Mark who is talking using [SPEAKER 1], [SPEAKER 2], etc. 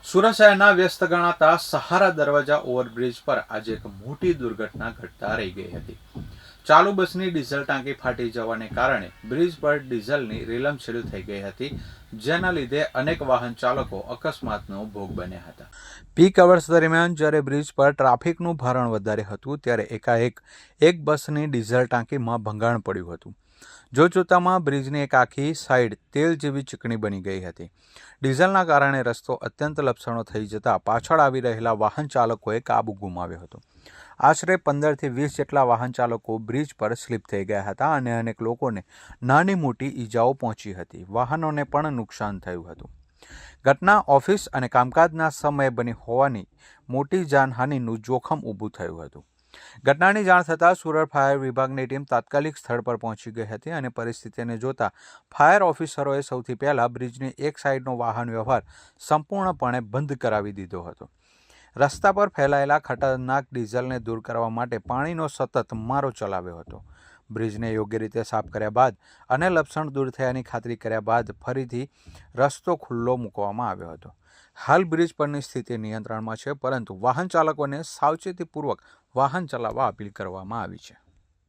[SPEAKER 1] સુરત શહેરના વ્યસ્ત ગણાતા સહારા દરવાજા ઓવરબ્રિજ પર આજે એક મોટી દુર્ઘટના ઘટતા રહી ગઈ હતી। ચાલુ બસની ડીઝલ ટાંકી ફાટી જવાને કારણે બ્રિજ પર ડીઝલની રેલમછેડ થઈ ગઈ હતી, જેના લીધે અનેક વાહન ચાલકો અકસ્માતનો ભોગ બન્યા હતા। પીક અવર્સ દરમિયાન જ્યારે બ્રિજ પર ટ્રાફિકનું ભારણ વધારે હતું, ત્યારે એકાએક એક બસની ડીઝલ ટાંકીમાં ભંગાણ પડ્યું હતું। જોતજોતામાં બ્રિજની એક આખી સાઈડ તેલ જેવી ચીકણી બની ગઈ હતી। ડીઝલના કારણે રસ્તો અત્યંત લપસણો થઈ જતા પાછળ આવી રહેલા વાહન ચાલકોએ કાબુ ગુમાવ્યો હતો। આશરે 15 થી 20 જેટલા વાહન ચાલકો બ્રિજ પર સ્લીપ થઈ ગયા હતા અને અનેક લોકોને નાની મોટી ઈજાઓ પહોંચી હતી। વાહનોને પણ નુકસાન થયું હતું। ઘટના ઓફિસ અને કામકાજના સમયે બની હોવાની મોટી જાનહાનિનું જોખમ ઊભું થયું હતું। ઘટનાની જાણ થતાં સુરત ફાયર વિભાગની ટીમ તાત્કાલિક સ્થળ પર પહોંચી ગઈ હતી અને પરિસ્થિતિને જોતા ફાયર ઓફિસરોએ સૌથી પહેલા બ્રિજની એક સાઈડનો વાહન વ્યવહાર સંપૂર્ણપણે બંધ કરાવી દીધો હતો। રસ્તા પર ફેલાયેલા ખતરનાક ડીઝલને દૂર કરવા માટે પાણીનો સતત મારો ચલાવ્યો હતો। બ્રિજને યોગ્ય રીતે સાફ કર્યા બાદ અને લપસણ દૂર થયાની ખાતરી કર્યા બાદ ફરીથી રસ્તો ખુલ્લો મૂકવામાં આવ્યો હતો। હાલ બ્રિજ પરની સ્થિતિ નિયંત્રણમાં છે, પરંતુ વાહન ચાલકોને સાવચેતીપૂર્વક વાહન ચલાવવા અપીલ કરવામાં આવી છે।